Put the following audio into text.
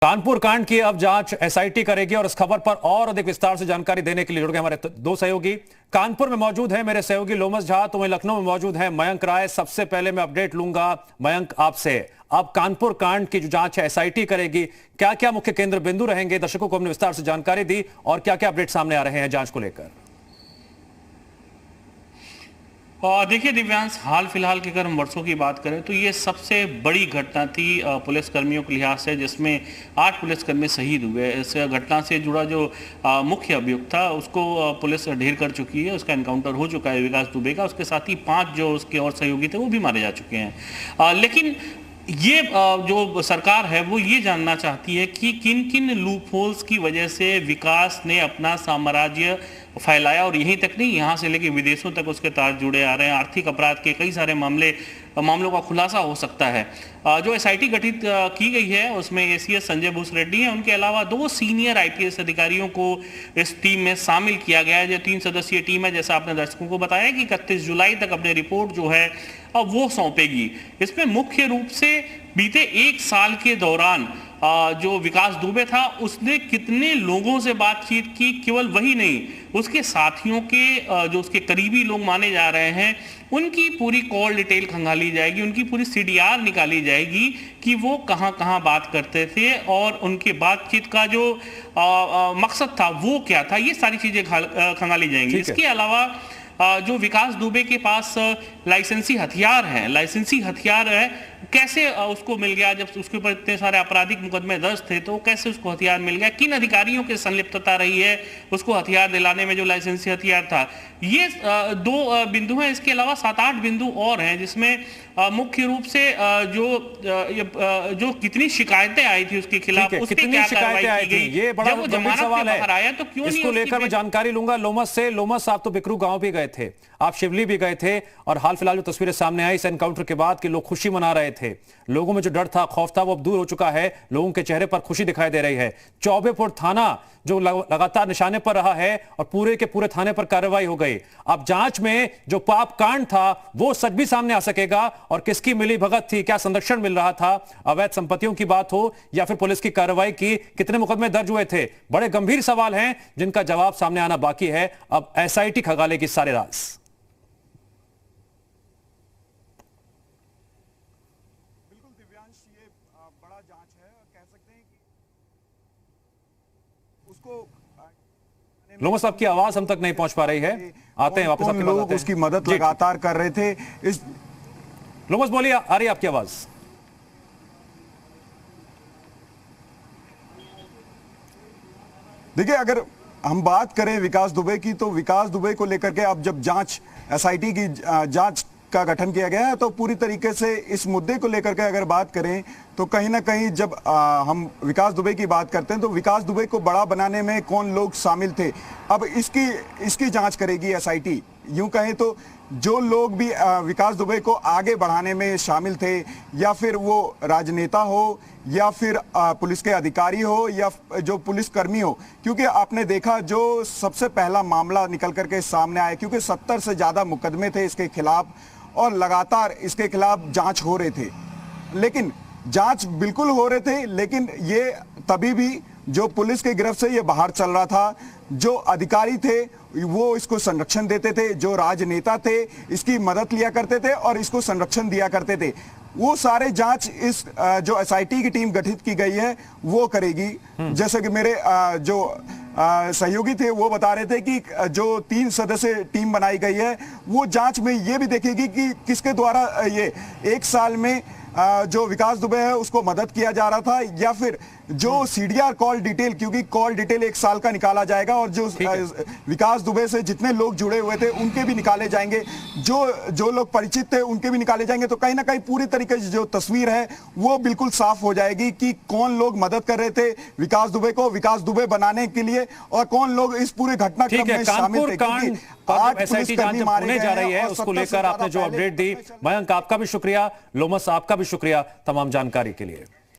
कानपुर कांड की अब जांच एसआईटी करेगी और इस खबर पर और अधिक विस्तार से जानकारी देने के लिए जुड़ गए हमारे दो सहयोगी। कानपुर में मौजूद है मेरे सहयोगी लोमस झा, तो वहीं लखनऊ में मौजूद है मयंक राय। सबसे पहले मैं अपडेट लूंगा मयंक आपसे। अब कानपुर कांड की जो जांच है एसआईटी करेगी, क्या क्या मुख्य केंद्र बिंदु रहेंगे, दर्शकों को हमने विस्तार से जानकारी दी और क्या क्या अपडेट सामने आ रहे हैं जांच को लेकर? देखिए दिव्यांश, हाल फिलहाल की अगर हम वर्षों की बात करें तो ये सबसे बड़ी घटना थी पुलिस कर्मियों के लिहाज से, जिसमें 8 पुलिसकर्मी शहीद हुए। इस घटना से जुड़ा जो मुख्य अभियुक्त था उसको पुलिस ढेर कर चुकी है, उसका एनकाउंटर हो चुका है विकास दुबे का। उसके साथ ही 5 जो उसके और सहयोगी थे वो भी मारे जा चुके हैं। लेकिन ये जो सरकार है वो ये जानना चाहती है कि किन किन लूपहोल्स की वजह से विकास ने अपना साम्राज्य फैलाया, और यहीं तक नहीं, यहाँ से लेके विदेशों तक उसके तार जुड़े आ रहे हैं। आर्थिक अपराध के कई सारे मामलों का खुलासा हो सकता है। जो एसआईटी गठित की गई है उसमें एसीएस संजय भूस रेड्डी हैं, उनके अलावा 2 सीनियर आईपीएस अधिकारियों को इस टीम में शामिल किया गया है। जो 3 सदस्यीय टीम है, जैसा आपने दर्शकों को बताया कि 31 जुलाई तक अपनी रिपोर्ट जो है अब वो सौंपेगी। इसमें मुख्य रूप से बीते 1 साल के दौरान जो विकास दुबे था उसने कितने लोगों से बातचीत की, केवल वही नहीं, उसके साथियों के जो उसके करीबी लोग माने जा रहे हैं उनकी पूरी कॉल डिटेल खंगाली जाएगी, उनकी पूरी सीडीआर निकाली जाएगी कि वो कहां कहां बात करते थे और उनकी बातचीत का जो मकसद था वो क्या था। ये सारी चीजें खंगाली जाएंगी। इसके अलावा जो विकास दुबे के पास लाइसेंसी हथियार है, कैसे उसको मिल गया, जब उसके ऊपर इतने सारे आपराधिक मुकदमे दर्ज थे तो कैसे उसको हथियार मिल गया, किन अधिकारियों की संलिप्तता रही है उसको हथियार दिलाने में जो लाइसेंसी हथियार था। ये 2 बिंदु हैं। इसके अलावा 7-8 बिंदु और हैं, जिसमें मुख्य रूप से जो कितनी शिकायतें आई थी उसके खिलाफ, कितनी शिकायतें आई थी, ये बड़ा गंभीर सवाल है। आया तो क्यों इसको लेकर मैं जानकारी लूंगा लोमस से। लोमस, आप तो बिकरू गांव भी गए थे, आप शिवली भी गए थे, और हाल फिलहाल जो तस्वीरें सामने आई इस एनकाउंटर के बाद कि लोग खुशी मना रहे थे, लोगों में जो डर था, खौफ था, वो अब दूर हो चुका है। लोगों के चेहरे पर खुशी दिखाई दे रही है। चौबेपुर थाना जो लगातार निशाने पर रहा है और पूरे के पूरे थाने पर कार्रवाई हो गई। अब जांच में जो पाप कांड था वो सच भी सामने आ सकेगा, और किसकी मिली भगत थी, क्या संरक्षण मिल रहा था, अवैध संपत्तियों की बात हो या फिर पुलिस की कार्रवाई की, कितने मुकदमे दर्ज हुए थे, बड़े गंभीर सवाल हैं जिनका जवाब सामने आना बाकी है। अब एसआईटी खंगालेगी सारे राज। बड़ा जांच है, कह सकते हैं कि उसको लोमस साहब की आवाज हम तक नहीं पहुंच पा रही है, आते हैं वापस आपके पास। लोग उसकी मदद लगातार कर रहे थे। इस लोमस बोलिए, आ रही है आपकी आवाज? देखिए, अगर हम बात करें विकास दुबे की, तो विकास दुबे को लेकर के अब जब जांच एसआईटी की जांच का गठन किया गया है तो पूरी तरीके से इस मुद्दे को लेकर के अगर बात करें तो कहीं ना कहीं जब हम विकास दुबे की बात करते हैं तो विकास दुबे को बड़ा बनाने में कौन लोग शामिल थे, अब इसकी जांच करेगी एसआईटी। यूं कहें तो जो लोग भी विकास दुबे को आगे बढ़ाने में शामिल थे, या फिर वो राजनेता हो या फिर पुलिस के अधिकारी हो या जो पुलिसकर्मी हो, क्योंकि आपने देखा जो सबसे पहला मामला निकल करके सामने आया, क्योंकि 70 से ज्यादा मुकदमे थे इसके खिलाफ और लगातार इसके खिलाफ जांच हो रहे थे। लेकिन जांच बिल्कुल हो रहे थे, लेकिन ये तभी भी जो पुलिस के गिरफ्त से ये बाहर चल रहा था। जो अधिकारी थे वो इसको संरक्षण देते थे, जो राजनेता थे इसकी मदद लिया करते थे और इसको संरक्षण दिया करते थे। वो सारे जांच इस जो एसआईटी की टीम गठित की गई है वो करेगी। जैसे कि मेरे जो सहयोगी थे वो बता रहे थे कि जो 3 सदस्य टीम बनाई गई है वो जांच में ये भी देखेगी कि किसके द्वारा ये 1 साल में जो विकास दुबे है उसको मदद किया जा रहा था, या फिर जो सीडीआर कॉल डिटेल, क्योंकि कॉल डिटेल 1 साल का निकाला जाएगा और जो विकास दुबे से जितने लोग जुड़े हुए थे उनके भी निकाले जाएंगे, जो लोग परिचित थे उनके भी निकाले जाएंगे। तो कहीं ना कहीं पूरी तरीके से जो तस्वीर है वो बिल्कुल साफ हो जाएगी कि कौन लोग मदद कर रहे थे विकास दुबे को विकास दुबे बनाने के लिए और कौन लोग इस पूरे घटनाक्रम में शामिल थे। एसआईटी जांच होने जा रही है, उसको लेकर आपने जो अपडेट दी, मयंक आपका भी शुक्रिया, लोमस आपका भी शुक्रिया तमाम जानकारी के लिए।